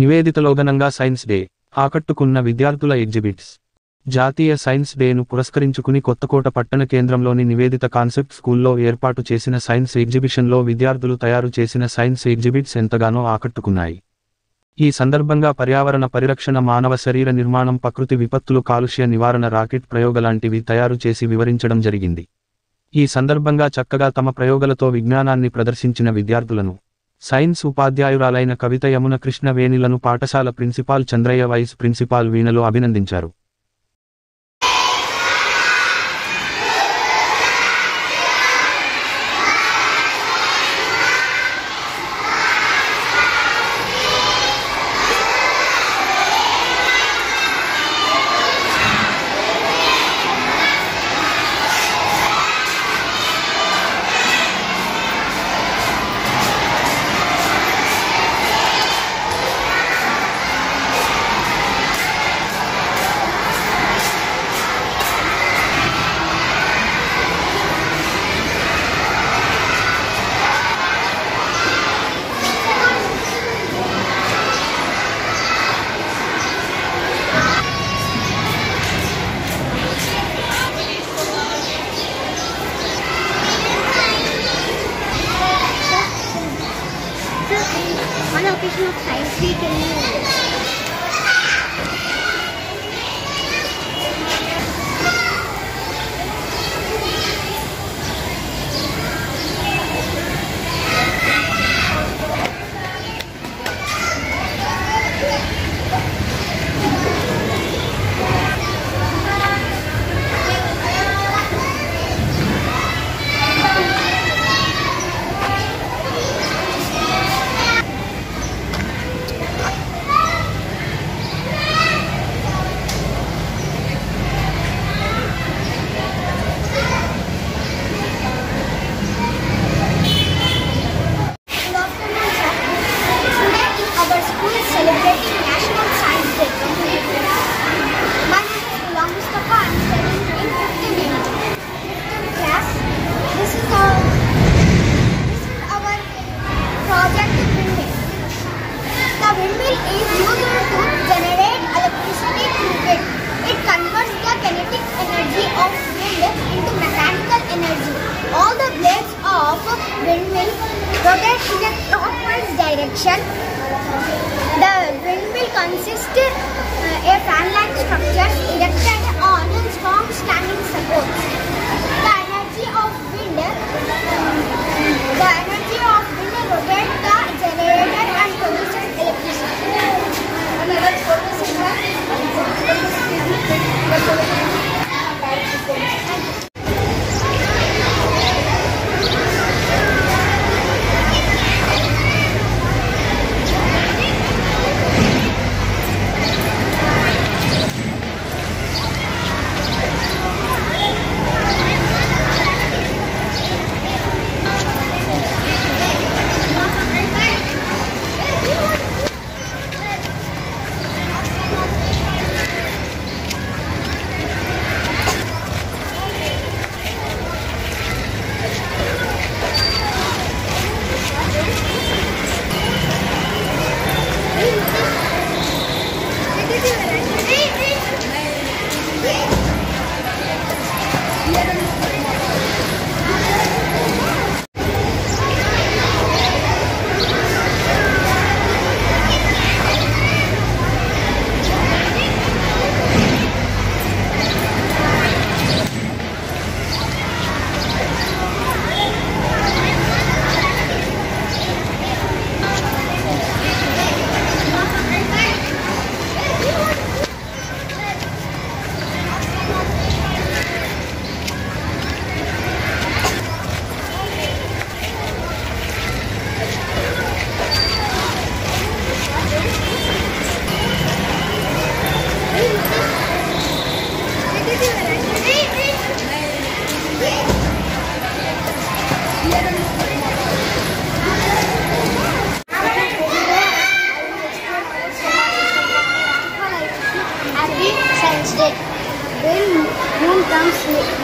నివేదితలోగనంగా science day ఆకట్టుకున్న విద్యార్థుల exhibits. జాతీయ సైన్స్ డేను పురస్కరించుకుని కొత్తకోట పట్టణ కేంద్రంలోని నివేదిత కాన్సెప్ట్ స్కూల్లో ఏర్పాటు చేసిన సైన్స్ ఎగ్జిబిషన్లో విద్యార్థులు తయారు చేసిన సైన్స్ ఎగ్జిబిట్స్ ఎంతగానో ఆకట్టుకున్నాయి. ఈ సందర్భంగా పర్యావరణ పరిరక్షణ, మానవ శరీర నిర్మాణం, ప్రకృతి విపత్తులు, కాలుష్య నివారణ, రాకెట్ ప్రయోగలాంటివి తయారు చేసి వివరించడం జరిగింది. ఈ సందర్భంగా చక్కగా తమ ప్రయోగాలతో విజ్ఞానాన్ని ప్రదర్శించిన విద్యార్థులను సైన్స్ ఉపాధ్యాయురాలైన కవిత యమున కృష్ణ వేణిలను పాఠశాల ప్రిన్సిపాల్ చంద్రయ్య, వైస్ ప్రిన్సిపాల్ వీణలు అభినందించారు. On occasion of Science Week in rotate in a clockwise direction. The windmill consists a fan-like structure erected on strong standing supports. The energy of wind rotates the generator and produces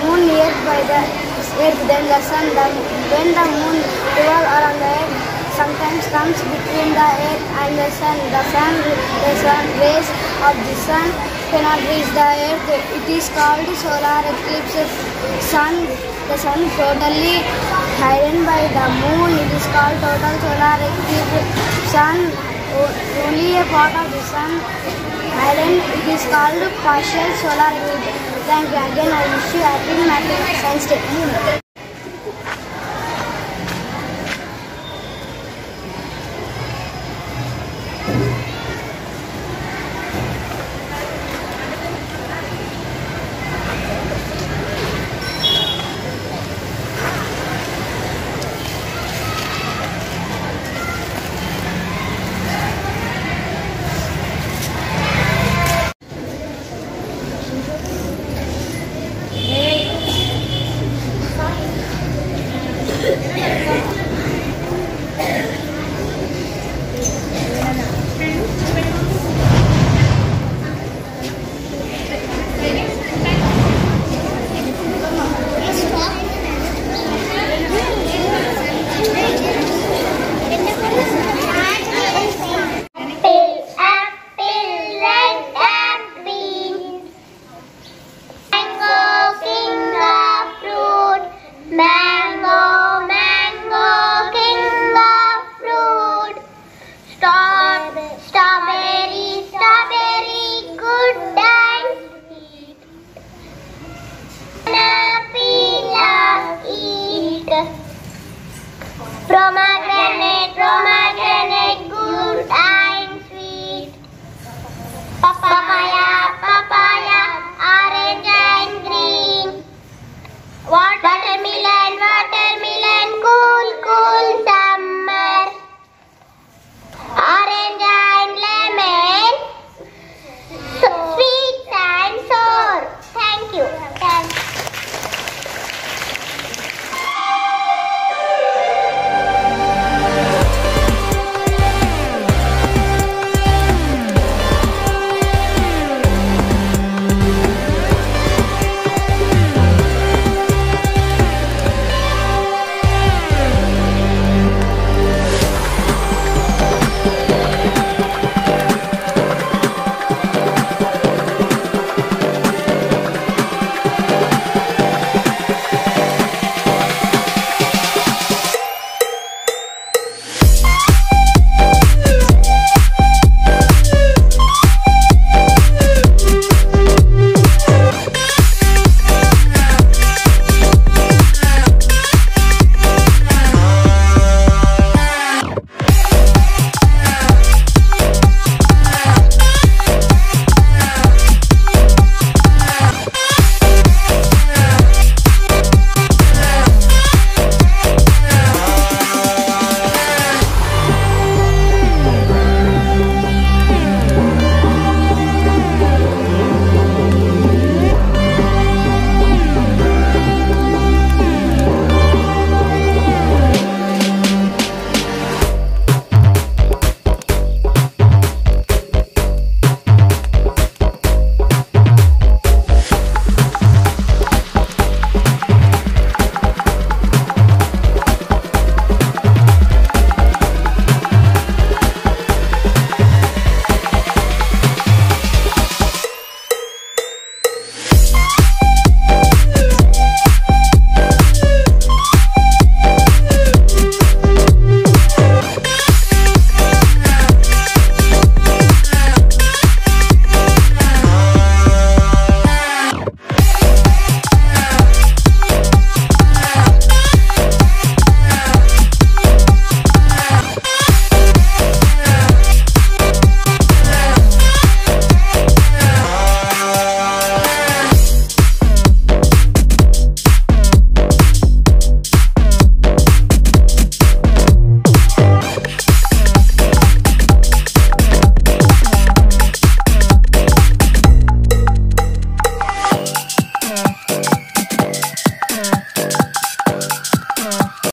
moon nearby the earth, then the sun. When the moon revolves around the earth, sometimes comes between the earth and the sun. The sun rays of the sun cannot reach the earth. It is called solar eclipse. The sun totally hidden by the moon. It is called total solar eclipse. Sun, only a part of the sun hidden. It is called partial solar eclipse. Thank you again. I wish you happy Science Day.